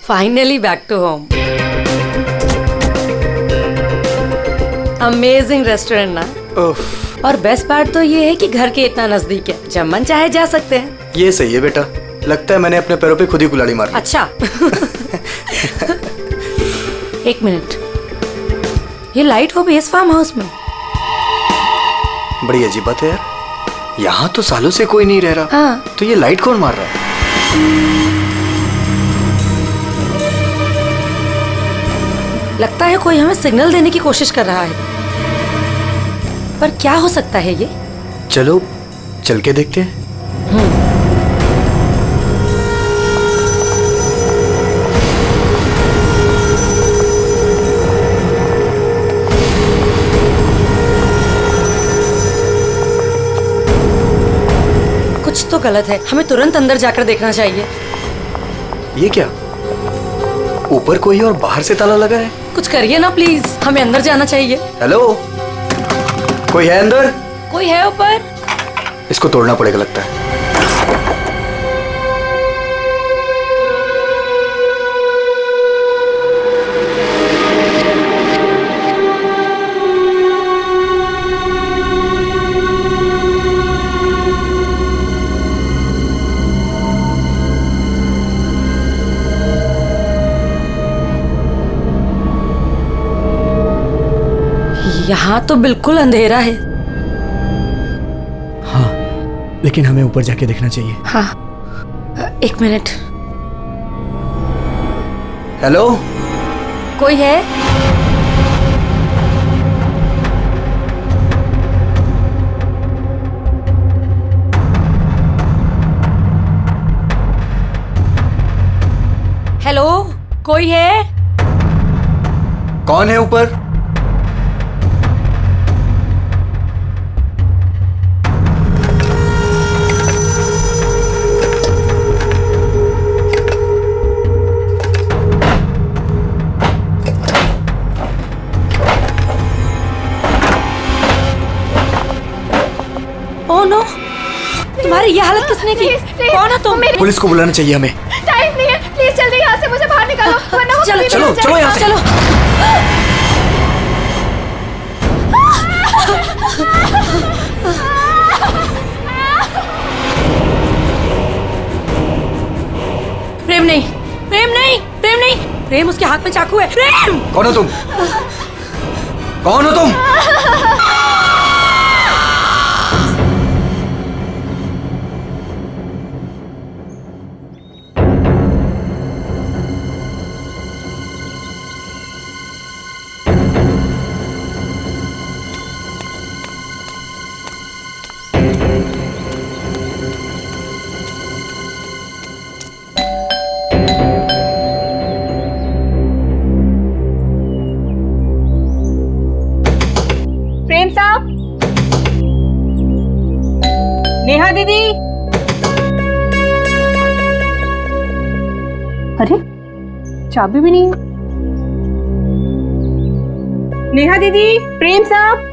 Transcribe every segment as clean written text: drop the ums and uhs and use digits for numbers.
Finally back to home. Amazing restaurant ना। और best part तो ये है कि घर के इतना नजदीक है, जब मन चाहे जा सकते हैं। ये सही है बेटा, लगता है मैंने अपने पैरों पे खुद ही कुल्हाड़ी मार ली। अच्छा। एक मिनट, ये लाइट वो भी इस फार्म हाउस में? बड़ी अजीब बात है यार, यहाँ तो सालों से कोई नहीं रह रहा। हाँ। तो ये लाइट कौन मार रहा है? लगता है कोई हमें सिग्नल देने की कोशिश कर रहा है, पर क्या हो सकता है ये? चलो चल के देखते हैं। कुछ तो गलत है, हमें तुरंत अंदर जाकर देखना चाहिए। ये क्या, ऊपर कोई है और बाहर से ताला लगा है? कुछ करिए ना प्लीज, हमें अंदर जाना चाहिए। हेलो, कोई है अंदर? कोई है ऊपर? इसको तोड़ना पड़ेगा लगता है। यहाँ तो बिल्कुल अंधेरा है। हाँ, लेकिन हमें ऊपर जाके देखना चाहिए। हाँ, एक मिनट। हेलो, कोई है? हेलो, कोई है? कौन है ऊपर? ओह नो, तुम्हारी ये हालत किसने की? कौन हो तुम? पुलिस को बुलाना चाहिए हमें। टाइम नहीं है, प्लीज जल्दी यहाँ से मुझे बाहर निकालो, वरना वो चलो पुलिस चलो आ चलो यहाँ से। चलो। प्रेम नहीं, प्रेम नहीं, प्रेम नहीं, प्रेम उसके हाथ में चाकू है। प्रेम! कौन हो तुम? कौन हो तुम? प्रेम साहब, नेहा दीदी। अरे चाबी भी नहीं। नेहा दीदी, प्रेम साहब।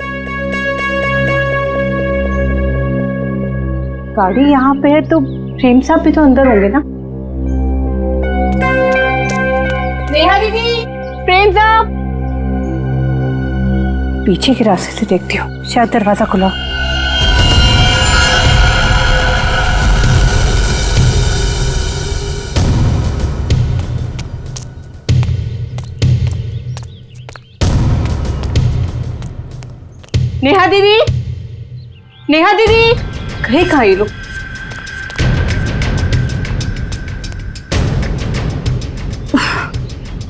गाड़ी यहाँ पे है तो प्रेम साहब भी तो अंदर होंगे ना। नेहा दीदी, प्रेम साहब। पीछे के रास्ते से देखती हूँ, शायद दरवाजा खुला। नेहा दीदी, नेहा दीदी, कहीं कहाँ ये लोग?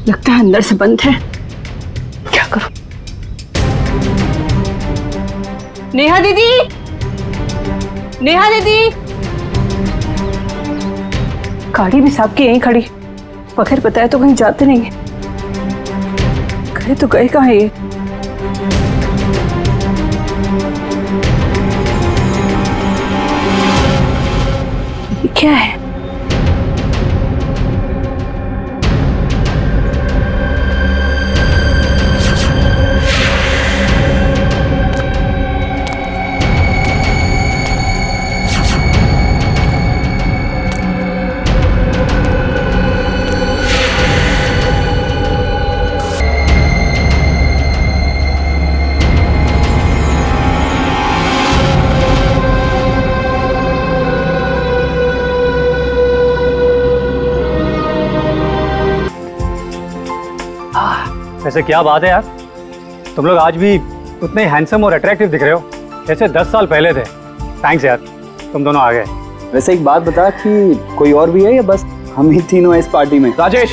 लगता है अंदर से बंद है, क्या करूं? नेहा दीदी, नेहा दीदी। गाड़ी भी साहब की यहीं खड़ी, बगैर बताए तो कहीं जाते नहीं है। गए तो गए कहाँ ये? क्या है? वैसे क्या बात है यार, तुम लोग आज भी उतने हैंडसम और अट्रैक्टिव दिख रहे हो जैसे 10 साल पहले थे। थैंक्स यार, तुम दोनों आ गए। वैसे एक बात बता कि कोई और भी है या बस हम ही तीनों हैं इस पार्टी में? राजेश,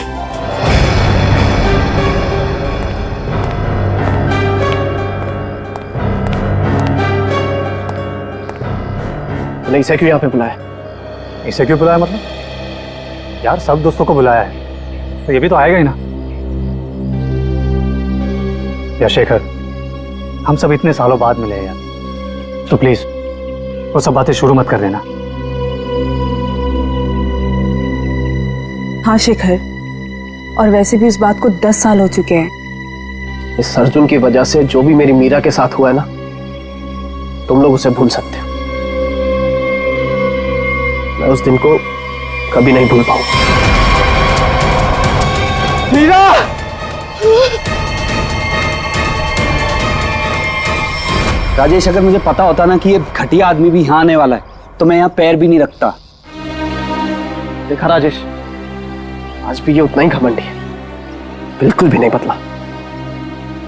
तूने इसे क्यों यहाँ पे बुलाया? इसे क्यों बुलाया मतलब? यार सब दोस्तों को बुलाया है तो ये भी तो आएगा ही ना। या शेखर, हम सब इतने सालों बाद मिले हैं यार, तो प्लीज वो सब बातें शुरू मत कर देना। हाँ शेखर, और वैसे भी इस बात को 10 साल हो चुके हैं। इस अर्जुन की वजह से जो भी मेरी मीरा के साथ हुआ है ना, तुम लोग उसे भूल सकते हो। मैं उस दिन को कभी नहीं भूल पाऊंगा। मीरा! राजेश, अगर मुझे पता होता ना कि ये घटिया आदमी भी यहाँ आने वाला है तो मैं यहाँ पैर भी नहीं रखता। देखा राजेश, आज भी ये उतना ही घमंडी है, बिल्कुल भी नहीं बदला।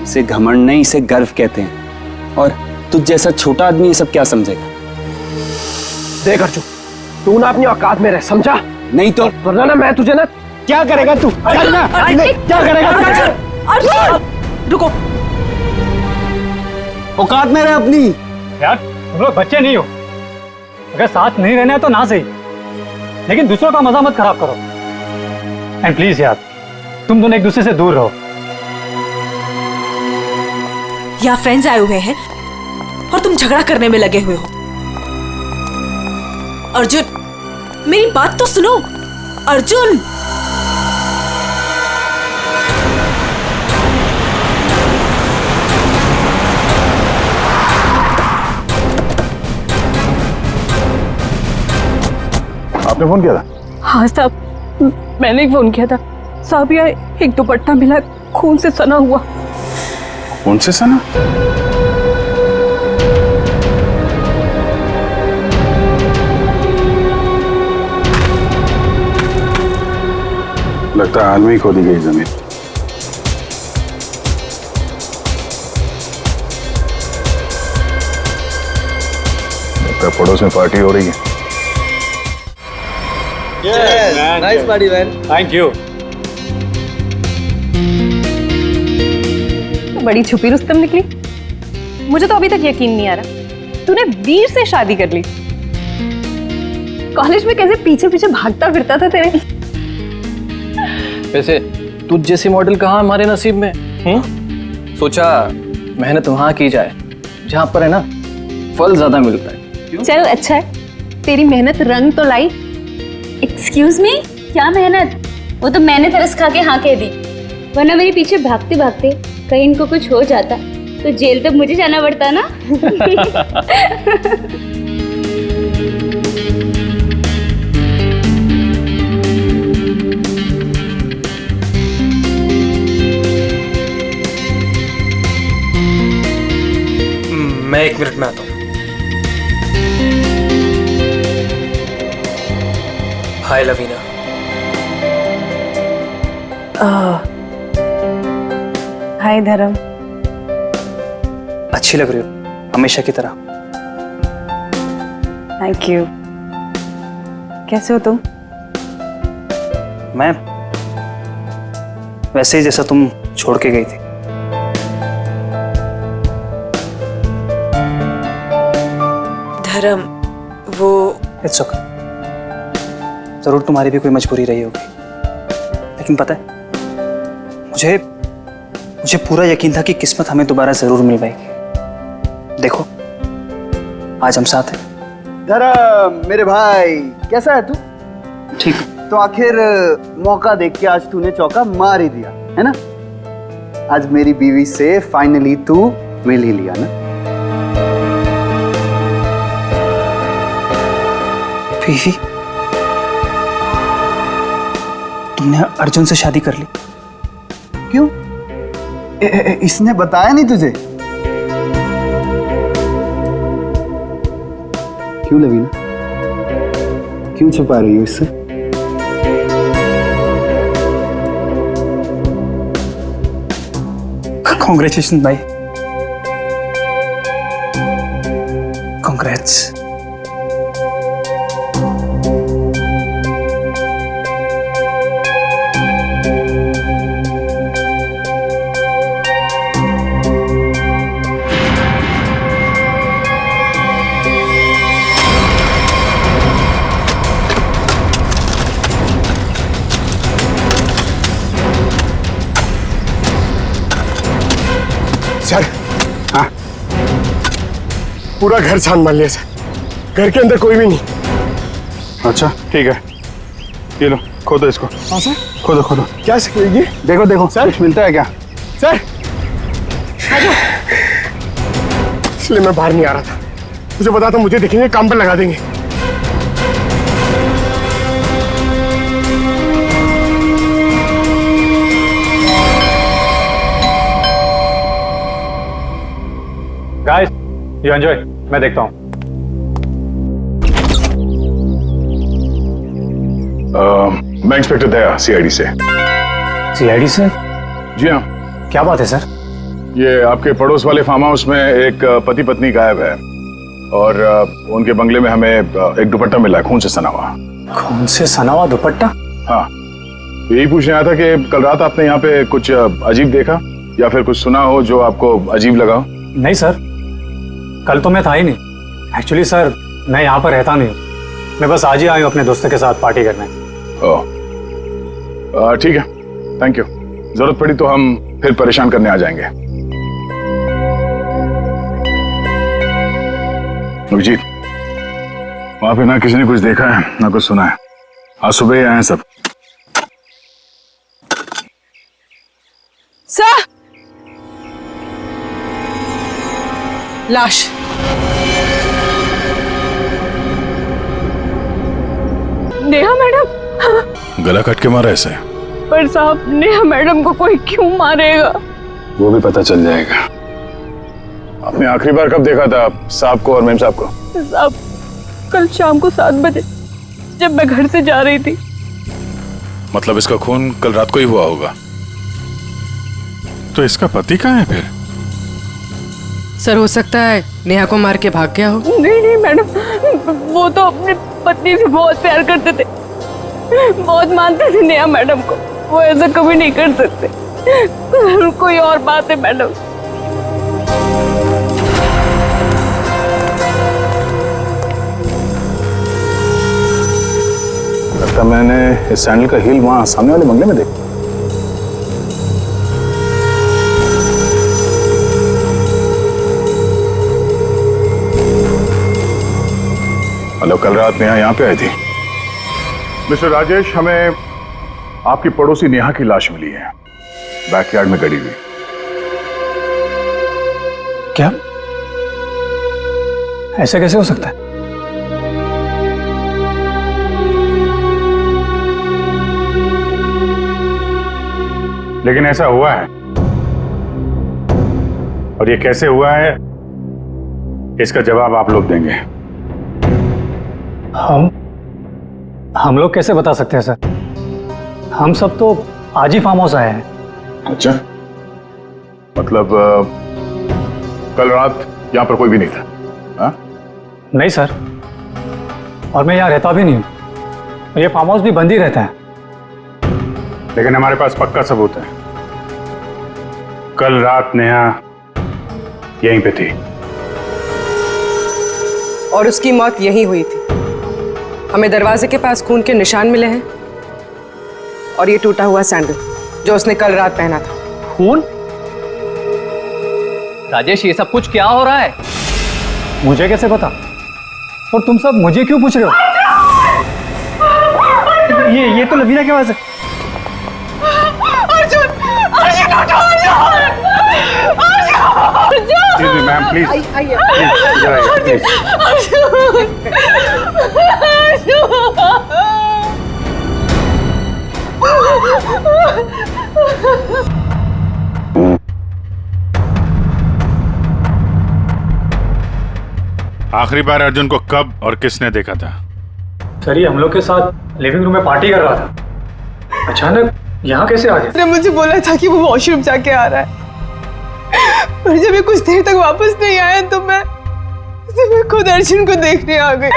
इसे घमंड नहीं, इसे गर्व कहते हैं। और तुझ जैसा छोटा आदमी ये सब क्या समझेगा? देख अर्जुन, तू ना अपनी औकात में रह, समझा? नहीं तो वरना ना मैं तुझे ना। क्या करेगा तू? करना क्या करेगा? अर्जुन रुको, औकात में रह अपनी। यार तुम लोग बच्चे नहीं हो, अगर साथ नहीं रहना है तो ना सही, लेकिन दूसरों का मजा मत खराब करो। एंड प्लीज यार, तुम दोनों एक दूसरे से दूर रहो। यहाँ फ्रेंड्स आए हुए हैं और तुम झगड़ा करने में लगे हुए हो। अर्जुन, मेरी बात तो सुनो। अर्जुन, आपने फोन किया था? हाँ साहब, मैंने ही फोन किया था। साहब यार, एक दुपट्टा मिला, खून से सना हुआ। कौन से सना? लगता है हाल में ही खोदी गई जमीन। लगता है पड़ोस में पार्टी हो रही है। Nice party man. Thank you. तो बड़ी छुपी रुस्तम निकली। मुझे तो अभी तक यकीन नहीं आ रहा तूने वीर से शादी कर ली। कॉलेज में कैसे पीछे पीछे भागता फिरता था तेरे। वैसे तुझ जैसी मॉडल कहाँ हमारे नसीब में? सोचा मेहनत वहां की जाए जहां पर है ना फल ज्यादा मिलता है। चल अच्छा है, तेरी मेहनत रंग तो लाई। एक्सक्यूज मी, क्या मेहनत? वो तो मैंने तरस खा के हाँ कह दी, वरना मेरे पीछे भागते भागते कहीं इनको कुछ हो जाता तो जेल तक मुझे जाना पड़ता ना। मैं 1 मिनट में आता हूँ। हाय लवीना। हाय धर्म। अच्छी लग रही हो हमेशा की तरह। Thank you. कैसे हो तुम? मैं वैसे ही जैसा तुम छोड़ के गई थी। धर्म, वो इट्स ओके। जरूर तुम्हारी भी कोई मजबूरी रही होगी, लेकिन पता है मुझे पूरा यकीन था कि किस्मत हमें दोबारा जरूर मिल पाएगी। देखो आज हम साथ हैं। धर्म मेरे भाई, कैसा है तू? ठीक। तो आखिर मौका देख के आज तूने चौका मार ही दिया है ना। आज मेरी बीवी से फाइनली तू मिल ही लिया ना। बीवी? तुमने अर्जुन से शादी कर ली? क्यों? इसने बताया नहीं तुझे? क्यों लवीना, क्यों छुपा रही हो इससे? कॉन्ग्रेचुलेशन भाई, कॉन्ग्रेट्स। सर, हाँ, पूरा घर छान मार लिया सर, घर के अंदर कोई भी नहीं। अच्छा ठीक है, ये लो खोदो इसको। हाँ सर। खोदो खोदो। क्या सर ये? देखो देखो सर। कुछ मिलता है क्या? सर इसलिए मैं बाहर नहीं आ रहा था, मुझे पता था मुझे देखेंगे काम पर लगा देंगे। गाइस यू एंजॉय, मैं देखता हूँ। मैं इंस्पेक्टर दया, सीआईडी से। सीआईडी से? जी हाँ, क्या बात है सर? ये आपके पड़ोस वाले फार्म हाउस में एक पति पत्नी गायब है और उनके बंगले में हमें एक दुपट्टा मिला है, खून से सना हुआ। खून से सना हुआ दुपट्टा? हाँ, यही पूछने आया था कि कल रात आपने यहाँ पे कुछ अजीब देखा या फिर कुछ सुना हो जो आपको अजीब लगा हो? नहीं सर, कल तो मैं था ही नहीं। एक्चुअली सर मैं यहाँ पर रहता नहीं, मैं बस आज ही आया हूँ अपने दोस्तों के साथ पार्टी करने। ओह ठीक है, थैंक यू। जरूरत पड़ी तो हम फिर परेशान करने आ जाएंगे। अभिजीत, वहां पे ना किसी ने कुछ देखा है ना कुछ सुना है, आज सुबह ही आए हैं सब। सर, लाश। नेहा मैडम। गला कट के मारा ऐसे? पर साहब, नेहा मैडम को कोई क्यों मारेगा? वो भी पता चल जाएगा। आपने आखिरी बार कब देखा था साहब को और मेम साहब को? साहब, कल शाम को 7 बजे जब मैं घर से जा रही थी। मतलब इसका खून कल रात को ही हुआ होगा। तो इसका पति कहाँ है फिर? सर, हो सकता है नेहा को मार के भाग गया हो। नहीं नहीं मैडम, वो तो अपनी पत्नी से बहुत प्यार करते थे, बहुत मानते थे नेहा मैडम को, वो ऐसा कभी नहीं कर सकते। कोई और बात है मैडम। लगता मैंने इस सैंडल का हील वहां सामने वाले बंगले में देखा। मतलब कल रात नेहा यहाँ पे आई थी। मिस्टर राजेश, हमें आपकी पड़ोसी नेहा की लाश मिली है, बैकयार्ड में गड़ी हुई। क्या? ऐसा कैसे हो सकता है? लेकिन ऐसा हुआ है, और ये कैसे हुआ है इसका जवाब आप लोग देंगे। हम लोग कैसे बता सकते हैं सर? हम सब तो आज ही फार्म हाउस आए हैं। अच्छा, मतलब कल रात यहाँ पर कोई भी नहीं था? हाँ? नहीं सर, और मैं यहाँ रहता भी नहीं हूँ, ये फार्म हाउस भी बंद ही रहता है। लेकिन हमारे पास पक्का सबूत है, कल रात नेहा यहीं पे थी और उसकी मौत यहीं हुई थी। हमें दरवाजे के पास खून के निशान मिले हैं और ये टूटा हुआ सैंडल जो उसने कल रात पहना था। खून? राजेश, ये सब कुछ क्या हो रहा है? मुझे कैसे पता? और तुम सब मुझे क्यों पूछ रहे हो? ये तो लवीना की आवाज है। मैम प्लीज, आखिरी बार अर्जुन को कब और किसने देखा था? सर, ये हम लोग के साथ लिविंग रूम में पार्टी कर रहा था, अचानक यहाँ कैसे आ गया? मुझे बोला था कि वो वॉशरूम जाके आ रहा है, और जब ये कुछ देर तक वापस नहीं आया तो मैं खुद अर्जुन को देखने आ गई।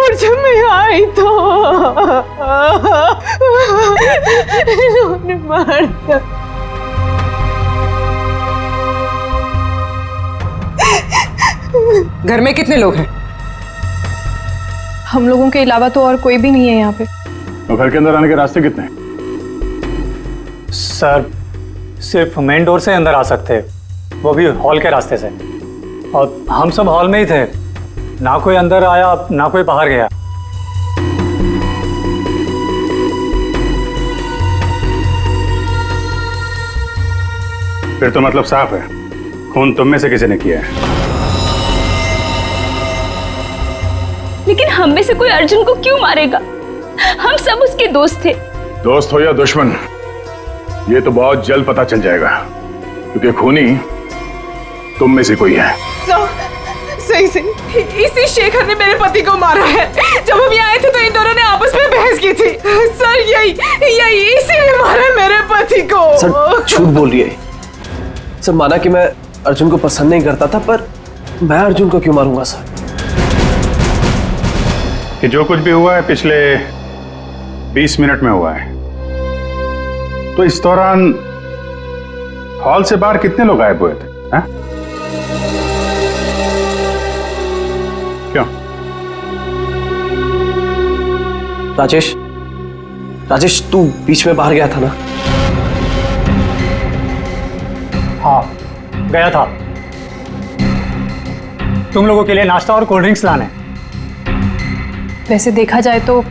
और जब मैं यहाँ आई तो इन्होंने मार दिया। घर में कितने लोग हैं? हम लोगों के अलावा तो और कोई भी नहीं है यहाँ पे। तो घर के अंदर आने के रास्ते कितने हैं? सर सिर्फ मेन डोर से अंदर आ सकते हैं, वो भी हॉल के रास्ते से। और हम सब हॉल में ही थे, ना कोई अंदर आया ना कोई बाहर गया। फिर तो मतलब साफ है, खून तुम में से किसी ने किया है। लेकिन हम में से कोई अर्जुन को क्यों मारेगा? हम सब उसके दोस्त थे। दोस्त हो या दुश्मन, ये तो बहुत जल्द पता चल जाएगा, क्योंकि खूनी तुम में से कोई है। सही इसी शेखर ने मेरे पति को मारा है। जब हम यहाँ आए थे तो इन दोनों ने आपस में बहस की थी। सर यही इसी ने मारा मेरे पति को। सर झूठ बोल रही है। सर माना कि मैं अर्जुन को पसंद नहीं करता था, पर मैं अर्जुन को क्यों मारूंगा सर? कि जो कुछ भी हुआ है पिछले 20 मिनट में हुआ है। तो इस दौरान हॉल से बाहर कितने लोग गायब हुए थे? हा? क्यों? राजेश तू बीच में बाहर गया था ना? हाँ गया था, तुम लोगों के लिए नाश्ता और कोल्ड ड्रिंक्स लाने। वैसे देखा जाए तो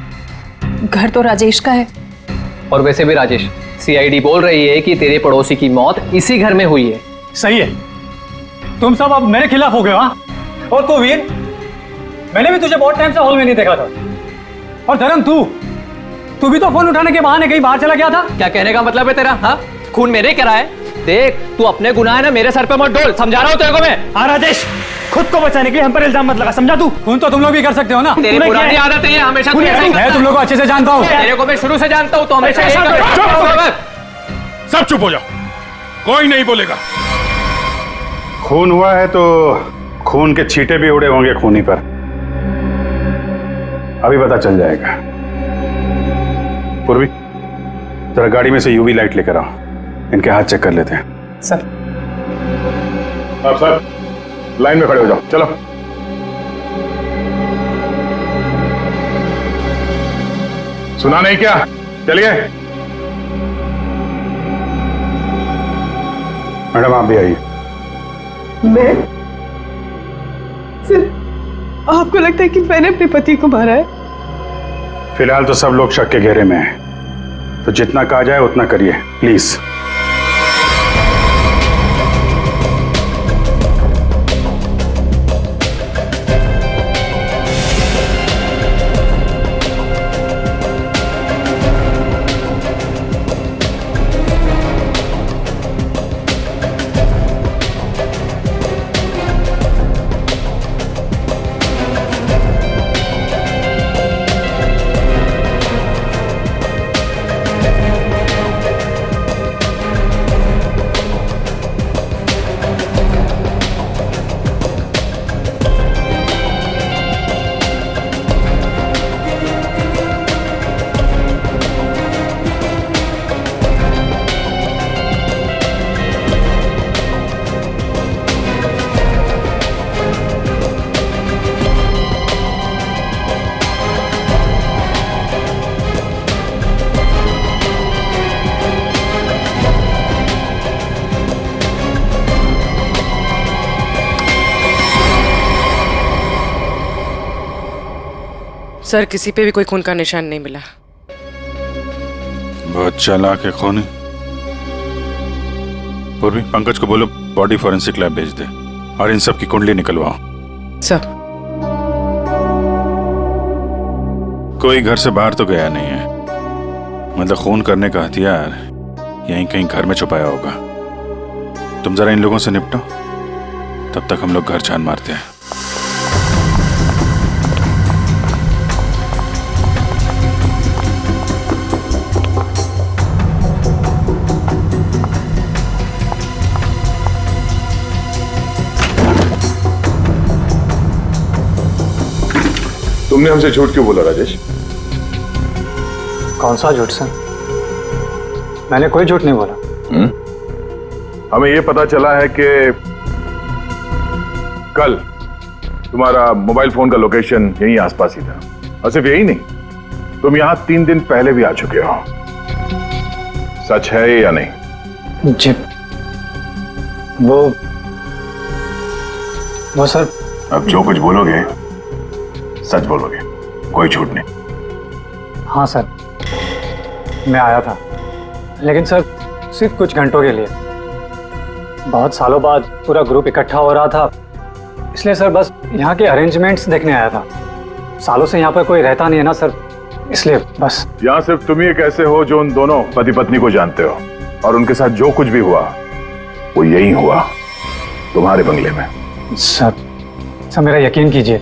घर तो राजेश का है। और वैसे भी राजेश, सीआईडी बोल रही है कि तेरे पड़ोसी की मौत इसी घर में हुई है। सही है, तुम सब अब मेरे खिलाफ हो गए। हाँ, और तो वीर, मैंने भी तुझे बहुत टाइम से हॉल में नहीं देखा था। और धर्म तू भी तो फोन उठाने के बहाने कहीं बाहर चला गया था। क्या कहने का मतलब है तेरा? हाँ, खून मेरे करा है। देख तू अपने गुनाह है ना मेरे सर पे मत डोल, समझा रहा हूँ तेरे को मैं। हाँ राजेश, खुद को बचाने के लिए हम पर इल्जाम मत लगा, समझा तू? खून तो तुम लोग भी कर सकते हो ना। तेरी पुरानी आदत है, हमेशा मैं तुम लोग को अच्छे से जानता हूँ। तेरे को मैं शुरू से जानता हूँ, तो हमेशा सब चुप हो जाओ, कोई नहीं बोलेगा। खून हुआ है तो खून के छींटे भी उड़े होंगे खूनी पर, अभी पता चल जाएगा। पूर्वी जरा गाड़ी में से यूवी लाइट लेकर आओ, इनके हाथ चेक कर लेते हैं। सर आप सर लाइन में खड़े हो जाओ, चलो। सुना नहीं क्या? चलिए। मैडम आप भी आइए। मैं? सर आपको लगता है कि मैंने अपने पति को मारा है? फिलहाल तो सब लोग शक के घेरे में हैं, तो जितना कहा जाए उतना करिए प्लीज। सर किसी पे भी कोई खून का निशान नहीं मिला। बहुत चालाक है खूनी। पूर्वी पंकज को बोलो बॉडी फॉरेंसिक लैब भेज दे और इन सब की कुंडली निकलवाओ। सर कोई घर से बाहर तो गया नहीं है, मतलब खून करने का हथियार यहीं कहीं घर में छुपाया होगा। तुम जरा इन लोगों से निपटो, तब तक हम लोग घर छान मारते हैं। तुमने हमसे झूठ क्यों बोला राजेश? कौन सा झूठ सर? मैंने कोई झूठ नहीं बोला। हमें यह पता चला है कि कल तुम्हारा मोबाइल फोन का लोकेशन यहीं आसपास ही था, और सिर्फ यही नहीं, तुम यहां 3 दिन पहले भी आ चुके हो। सच है या नहीं? जी वो सर। अब जो कुछ बोलोगे सच बोलोगे, कोई झूठ नहीं। हाँ सर, मैं आया था, लेकिन सर सिर्फ कुछ घंटों के लिए। बहुत सालों बाद पूरा ग्रुप इकट्ठा हो रहा था, इसलिए सर बस यहाँ के अरेंजमेंट्स देखने आया था। सालों से यहाँ पर कोई रहता नहीं है ना सर, इसलिए बस। यहाँ सिर्फ तुम ही कैसे हो जो उन दोनों पति पत्नी को जानते हो, और उनके साथ जो कुछ भी हुआ वो यही हुआ, तुम्हारे बंगले में। सर मेरा यकीन कीजिए,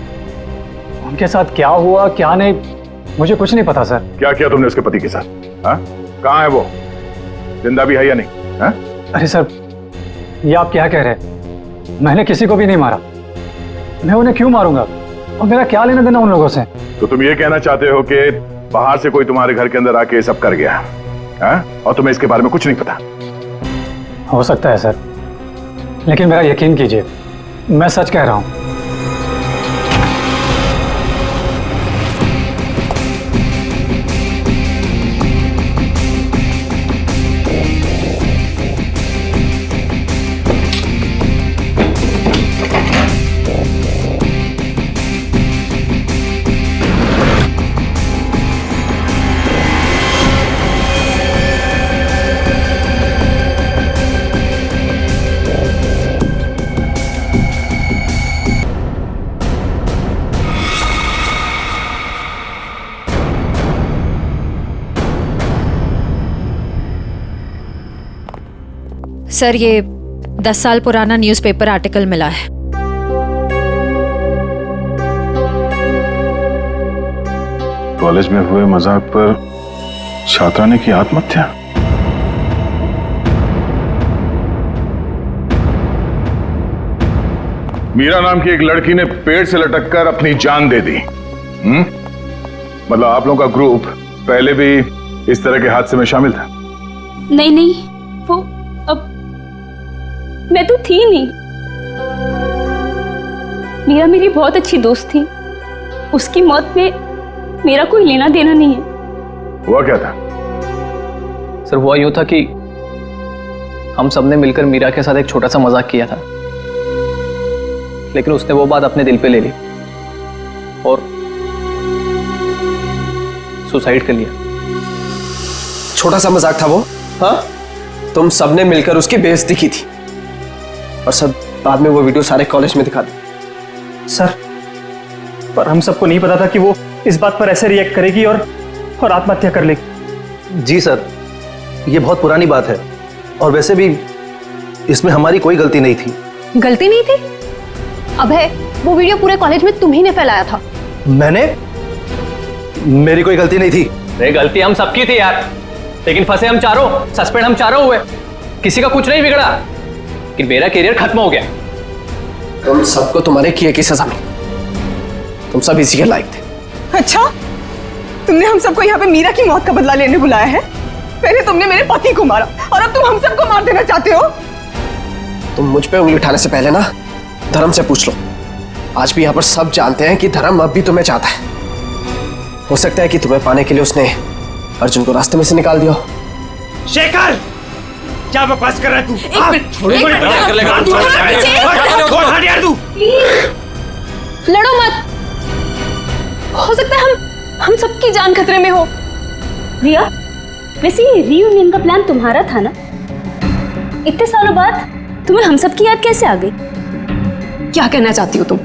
उनके साथ क्या हुआ क्या नहीं मुझे कुछ नहीं पता सर। क्या किया तुमने उसके पति के साथ? हाँ? कहाँ है वो? जिंदा भी है या नहीं? हाँ? अरे सर, ये आप क्या कह रहे हैं? मैंने किसी को भी नहीं मारा। मैं उन्हें क्यों मारूंगा, और मेरा क्या लेना देना उन लोगों से? तो तुम ये कहना चाहते हो कि बाहर से कोई तुम्हारे घर के अंदर आके सब कर गया, हाँ? और तुम्हें इसके बारे में कुछ नहीं पता? हो सकता है सर, लेकिन मेरा यकीन कीजिए, मैं सच कह रहा हूं। सर ये 10 साल पुराना न्यूज़पेपर आर्टिकल मिला है। कॉलेज में हुए मजाक पर छात्रा ने की आत्महत्या। मीरा नाम की एक लड़की ने पेड़ से लटककर अपनी जान दे दी। मतलब आप लोगों का ग्रुप पहले भी इस तरह के हादसे में शामिल था? नहीं, वो अब मैं तो थी नहीं। मीरा मेरी बहुत अच्छी दोस्त थी, उसकी मौत में मेरा कोई लेना देना नहीं है। हुआ क्या था? सर हुआ यूं था कि हम सबने मिलकर मीरा के साथ एक छोटा सा मजाक किया था, लेकिन उसने वो बात अपने दिल पे ले ली और सुसाइड कर लिया। छोटा सा मजाक था वो? हाँ, तुम सबने मिलकर उसकी बेइज्जती की थी और सब बाद में वो वीडियो सारे कॉलेज में दिखा दी। सर, पर हम सबको नहीं पता था कि वो इस बात पर ऐसे रिएक्ट करेगी और आत्महत्या कर लेगी। जी सर, ये बहुत पुरानी बात है और वैसे भी इसमें हमारी कोई गलती नहीं थी। गलती नहीं थी? अबे, वो वीडियो पूरे कॉलेज में तुम ही ने फैलाया था। मैंने? मेरी कोई गलती नहीं थी। अरे गलती हम सबकी थी यार, लेकिन फंसे हम चारों, सस्पेंड हम चारों हुए। किसी का कुछ नहीं बिगड़ा, लेकिन मेरा करियर खत्म हो गया। तुम सबको तुम्हारे किए की सजा मिली, तुम सब इसी के लायक थे। अच्छा, तुमने हम सबको यहाँ पे मीरा की मौत का बदला लेने बुलाया है? पहले तुमने मेरे पति को मारा और अब तुम हम सबको मार देना चाहते हो? तुम मुझ पे उंगली उठाने से पहले ना धर्म से पूछ लो। आज भी यहाँ पर सब जानते हैं कि धर्म अब भी तुम्हें चाहता है। हो सकता है कि तुम्हें पाने के लिए उसने अर्जुन को रास्ते में से निकाल दिया हो। शेखर, क्या बकवास कर रहा है तू? लड़ो मत, हो सकता है हम सबकी जान खतरे में हो। रिया, वैसे ये रीयूनियन का प्लान तुम्हारा था ना? इतने सालों बाद तुम्हें हम सब की याद कैसे आ गई? क्या कहना चाहती हो तुम?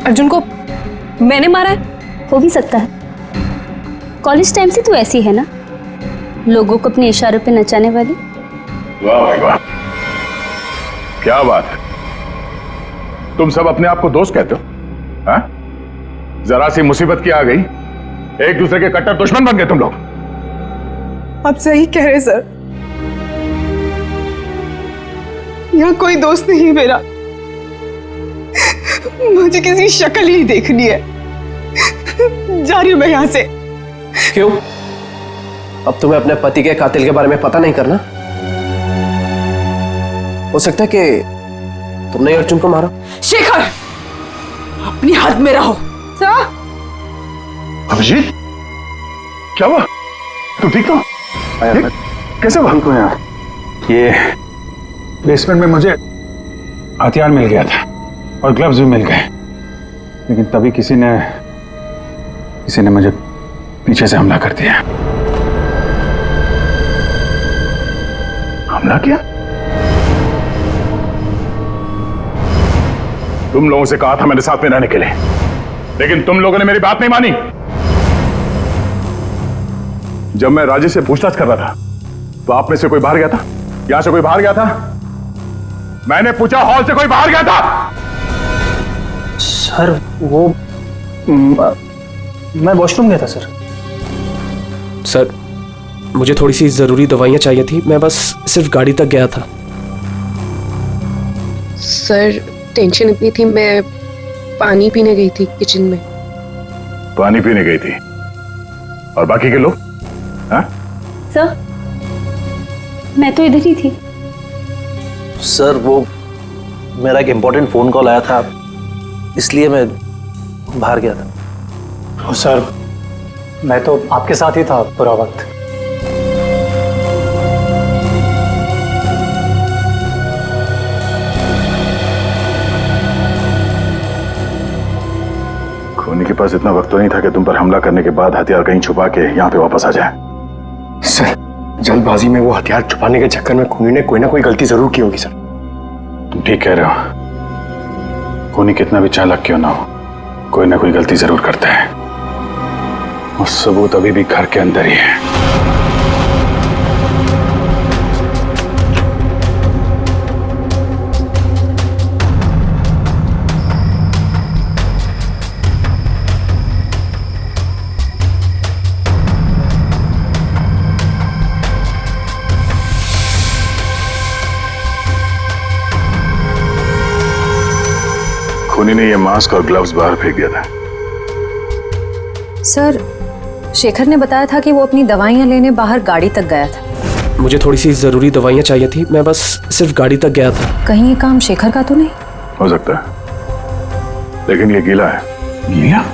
अर्जुन को मैंने मारा है? हो भी सकता है। कॉलेज टाइम से तू ऐसी है ना, लोगों को अपने इशारों पे नचाने वाली। वाह भाई वाह, क्या बात है। तुम सब अपने आप को दोस्त कहते हो? हाँ? जरा सी मुसीबत की आ गई, एक दूसरे के कट्टर दुश्मन बन गए तुम लोग। आप सही कह रहे सर, यहाँ कोई दोस्त नहीं मेरा। मुझे किसी शक्ल ही देखनी है। जा रही हूं मैं यहाँ से। क्यों? अब तुम्हें अपने पति के कातिल के बारे में पता नहीं करना? हो सकता है कि तुमने ही अर्जुन को मारा। शेखर, अपनी हद में रहो। सर, अभिजीत, क्या हुआ? तुम ठीक हो? कैसे हुआ? ठीक हूँ यार। ये बेसमेंट में मुझे हथियार मिल गया था और ग्लव्स भी मिल गए, लेकिन तभी किसी ने मुझे पीछे से हमला कर दिया। हमला किया? तुम लोगों से कहा था मेरे साथ में रहने के लिए, लेकिन तुम लोगों ने मेरी बात नहीं मानी। जब मैं राजेश से पूछताछ कर रहा था तो आप में से कोई बाहर गया था? यहां से कोई बाहर गया था? मैंने पूछा, हॉल से कोई बाहर गया था? सर वो मैं वॉशरूम गया था सर। सर, मुझे थोड़ी सी जरूरी दवाइयां चाहिए थी, मैं बस सिर्फ गाड़ी तक गया था। सर टेंशन इतनी थी, मैं पानी पीने गई थी किचन में। पानी पीने गई थी? और बाकी के लोग? हाँ? सर, मैं तो इधर ही थी। सर वो मेरा एक इम्पोर्टेंट फोन कॉल आया था, इसलिए मैं बाहर गया था। सर मैं तो आपके साथ ही था पूरा वक्त। खूनी के पास इतना वक्त तो नहीं था कि तुम पर हमला करने के बाद हथियार कहीं छुपा के यहाँ पे वापस आ जाए। सर, जल्दबाजी में वो हथियार छुपाने के चक्कर में खूनी ने कोई ना कोई गलती जरूर की होगी सर। तुम ठीक कह रहे हो। खूनी कितना भी चालाक क्यों ना हो, कोई ना कोई गलती जरूर करता है, और सबूत अभी भी घर के अंदर ही है। खूनी ने ये मास्क और ग्लव्स बाहर फेंक दिया था। सर, शेखर ने बताया था कि वो अपनी दवाइयां लेने बाहर गाड़ी तक गया था। मुझे थोड़ी सी जरूरी दवाइयां चाहिए थी, मैं बस सिर्फ गाड़ी तक गया था। कहीं ये काम शेखर का तो नहीं? हो सकता है, लेकिन ये गीला है। गीला?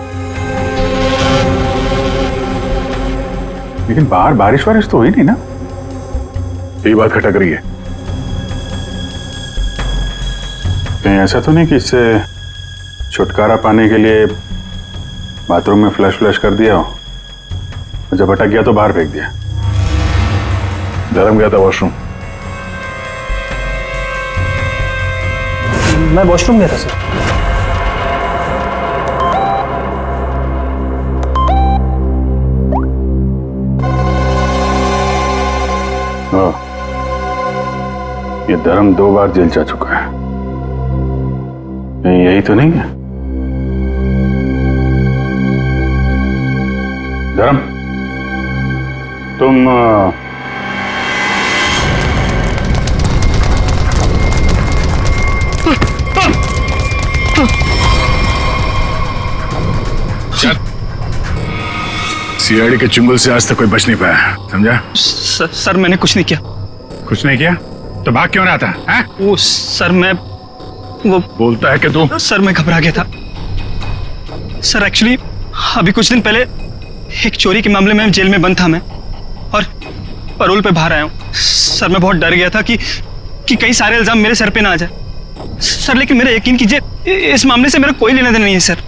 लेकिन बाहर बारिश वारिश तो हुई नहीं ना? यही बात खटक रही है। कहीं ऐसा तो नहीं कि इससे छुटकारा पाने के लिए बाथरूम में फ्लश कर दिया हो, और जब अटक गया तो बाहर फेंक दिया? धर्म गया था वॉशरूम। मैं वॉशरूम गया था सर। ये धर्म 2 बार जेल जा चुका है, कहीं यही तो नहीं है? धर्म, तुम सीआईडी के चुंगल से आज तक कोई बच नहीं पाया, समझा? सर मैंने कुछ नहीं किया। कुछ नहीं किया तो भाग क्यों रहा था? हैं? वो सर मैं वो बोलता है कि तू? सर मैं घबरा गया था सर। एक्चुअली अभी कुछ दिन पहले एक चोरी के मामले में जेल में बंद था मैं, और पैरोल पे बाहर आया हूँ सर। मैं बहुत डर गया था कि कई सारे इल्जाम मेरे सर पे ना आ जाए सर, लेकिन मेरा यकीन कीजिए इस मामले से मेरा कोई लेना देना नहीं है सर।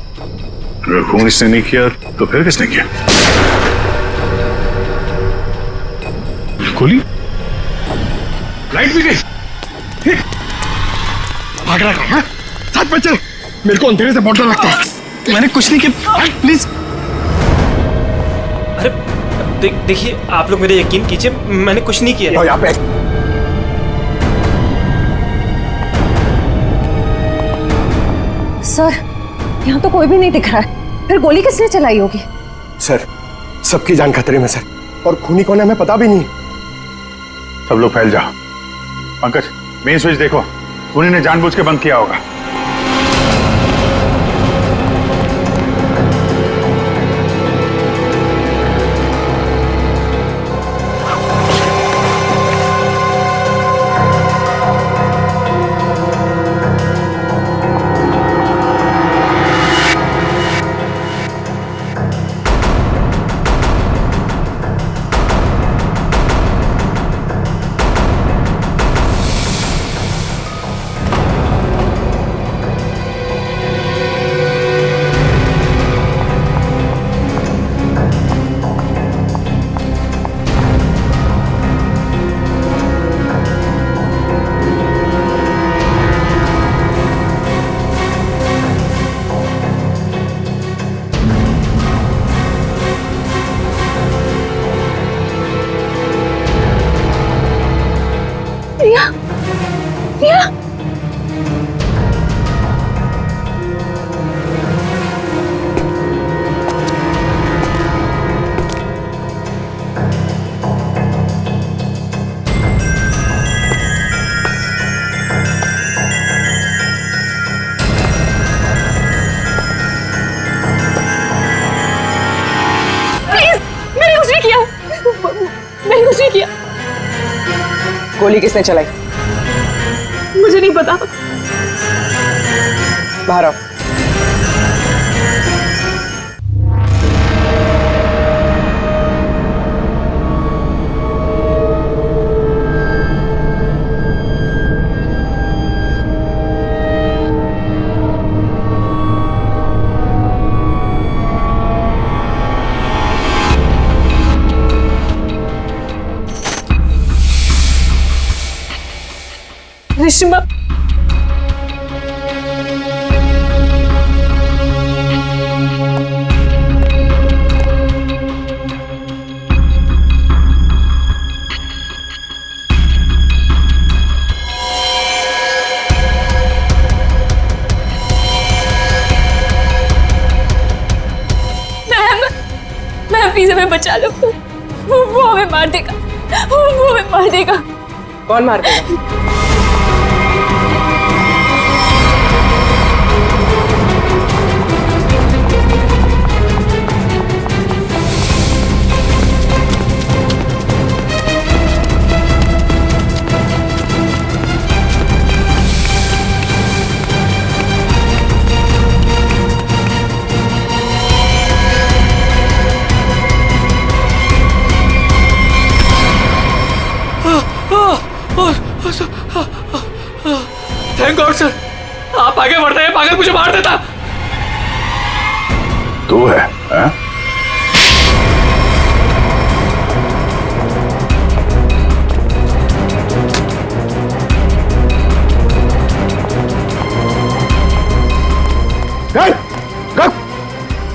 अगर खून इसने नहीं किया तो फिर किसने किया? गोली? लाइट भी गई। भाग रहा है? साथ में चल, मेरे को अंधेरे से बहुत डर लगता है। मैंने कुछ नहीं किया, प्लीज। अरे देखिए, आप लोग मेरे यकीन कीजिए, मैंने कुछ नहीं किया। यहाँ पे सर, यहाँ तो कोई भी नहीं दिख रहा है, फिर गोली किसने चलाई होगी? सर, सबकी जान खतरे में सर, और खूनी कौन है हमें पता भी नहीं। सब लोग फैल जाओ। पंकज, मेन स्विच देखो, खूनी ने जानबूझ के बंद किया होगा। गोली किसने चलाई? मुझे नहीं पता। बाहर आओ। रेशमा, मैम प्लीज हमें बचा लो। वो हमें मार देगा, वो हमें मार देगा। कौन मार देगा? थैंक गॉड सर, आप आगे बढ़ रहे हैं, पागल मुझे मार देता। तू है, हैं?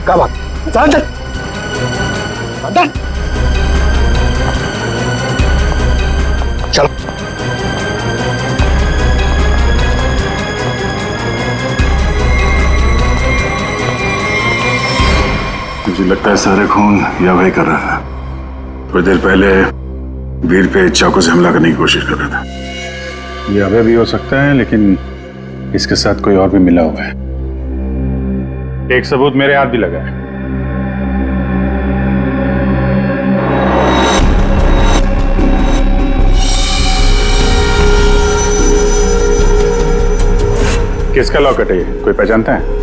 क्या बात? अंदर अंदर चलो। मुझे लगता है सारे खून या वही कर रहा था। थोड़ी देर पहले वीर पे चाकू से हमला करने की कोशिश कर रहा था। ये अभय भी हो सकता है, लेकिन इसके साथ कोई और भी मिला हुआ है। एक सबूत मेरे हाथ भी लगा है। किसका लॉकेट है ये? कोई पहचानता है?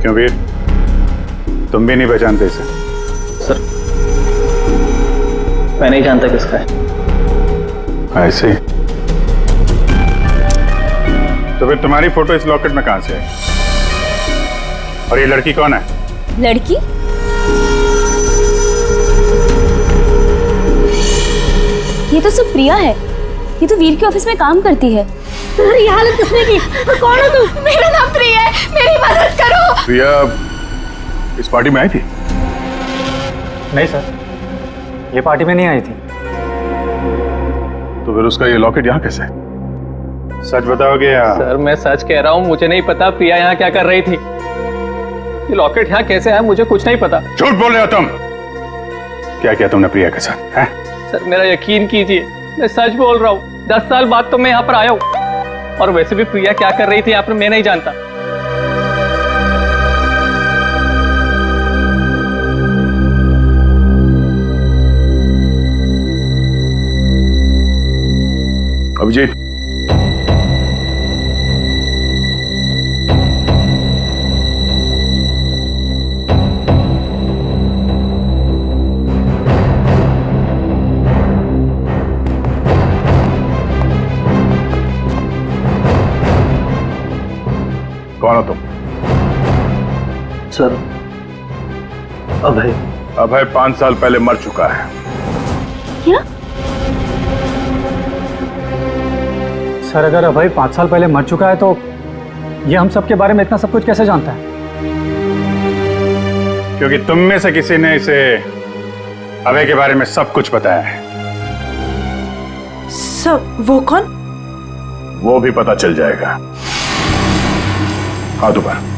क्यों वीर, तुम भी नहीं पहचानते इसे? सर मैं नहीं जानता किसका है। ऐसे ही? तो फिर तुम्हारी फोटो इस लॉकेट में कहां से आई? और ये लड़की कौन है? लड़की? ये तो सब प्रिया है। ये तो वीर के ऑफिस में काम करती है। तुम्हारी हालत किसने की? कौन हो तुम? मेरा नाम प्रिया है, मेरी मदद करो। प्रिया इस पार्टी में आई थी? नहीं सर, ये पार्टी में नहीं आई थी। तो फिर उसका ये लॉकेट यहाँ कैसे? सच बताओगे या? सर मैं सच कह रहा हूँ, मुझे नहीं पता प्रिया यहाँ क्या कर रही थी। ये लॉकेट यहाँ कैसे है मुझे कुछ नहीं पता। झूठ बोल रहे हो तुम। क्या किया तुमने प्रिया के साथ? हैं? सर मेरा यकीन कीजिए, मैं सच बोल रहा हूँ। 10 साल बाद तो मैं यहाँ पर आया हूँ, और वैसे भी प्रिया क्या कर रही थी यहाँ पर मैं नहीं जानता। अभिजीत, कौन हो तुम? सर अभय। अभय 5 साल पहले मर चुका है। क्या? सर अगर अभय 5 साल पहले मर चुका है तो ये हम सब के बारे में इतना सब कुछ कैसे जानता है? क्योंकि तुम में से किसी ने इसे अभय के बारे में सब कुछ बताया है। सब? वो कौन? वो भी पता चल जाएगा। हाथ ऊपर।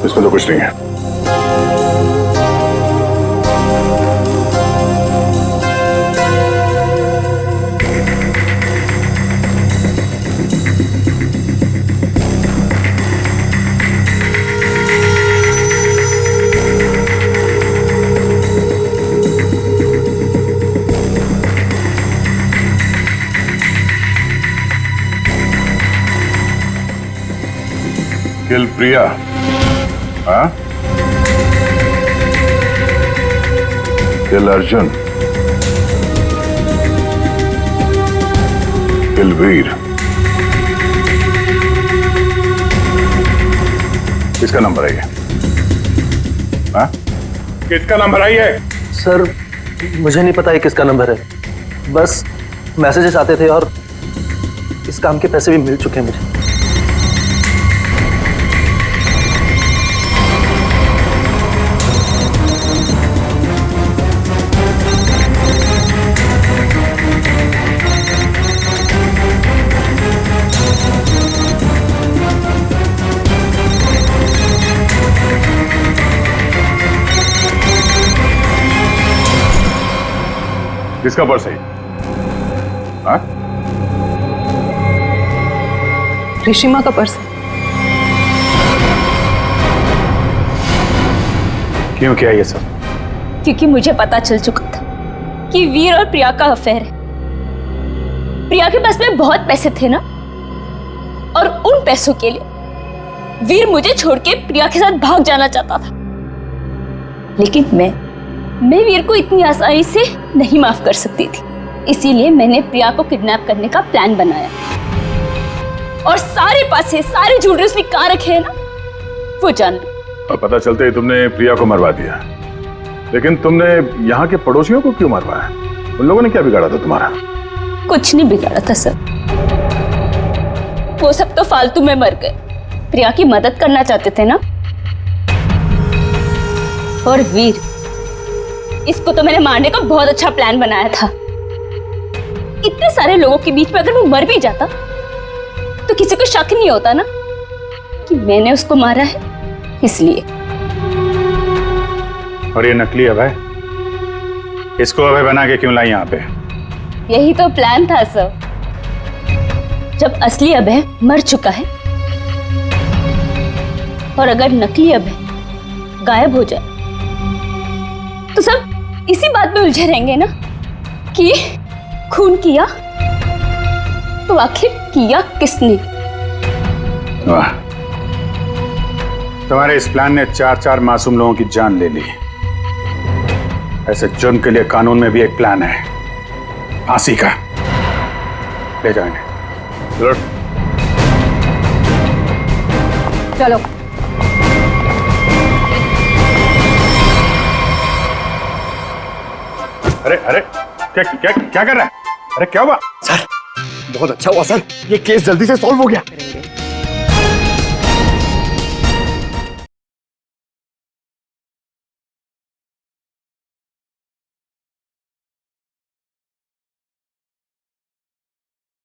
इसमें तो कुछ नहीं है। किल प्रिया, हाँ? किल अर्जुन, किल वीर। किसका नंबर है ये? हाँ? किसका नंबर है ये? सर मुझे नहीं पता ये किसका नंबर है, बस मैसेजेस आते थे और इस काम के पैसे भी मिल चुके हैं मुझे। किसका पर्स है? हाँ? ऋषिमा का पर्स। क्यों किया ये सब? क्योंकि मुझे पता चल चुका था कि वीर और प्रिया का अफेयर है। प्रिया के पास में बहुत पैसे थे ना, और उन पैसों के लिए वीर मुझे छोड़ के प्रिया के साथ भाग जाना चाहता था। लेकिन मैं वीर को इतनी आसानी से नहीं माफ कर सकती थी, इसीलिए मैंने प्रिया को किडनैप करने का प्लान बनाया। और सारे पैसे, सारे ज्वेलरी उसने कहाँ रखे हैं ना, वो जान लो। और पता चलते ही तुमने प्रिया को मरवा दिया, लेकिन तुमने यहाँ के पड़ोसियों को क्यों मरवाया? उन लोगों ने क्या बिगाड़ा था तुम्हारा? कुछ नहीं बिगाड़ा था सर, वो सब तो फालतू में मर गए। प्रिया की मदद करना चाहते थे ना। और वीर, इसको तो मैंने मारने का बहुत अच्छा प्लान बनाया था। इतने सारे लोगों के बीच में अगर वो मर भी जाता तो किसी को शक नहीं होता ना कि मैंने उसको मारा है, इसलिए। और ये नकली अभय, इसको अभय बना के क्यों लाई यहाँ पे? यही तो प्लान था सर। जब असली अभय मर चुका है और अगर नकली अभय गायब हो जाए तो सब इसी बात में उलझे रहेंगे ना कि खून किया तो आखिर किया किसने। वाह, तुम्हारे इस प्लान ने 4 मासूम लोगों की जान ले ली। ऐसे जुर्म के लिए कानून में भी एक प्लान है, फांसी का। ले जाओ इन्हें। चलो। अरे अरे, क्या क्या क्या कर रहा है? अरे क्या हुआ? सर बहुत अच्छा हुआ सर, ये केस जल्दी से सॉल्व हो गया।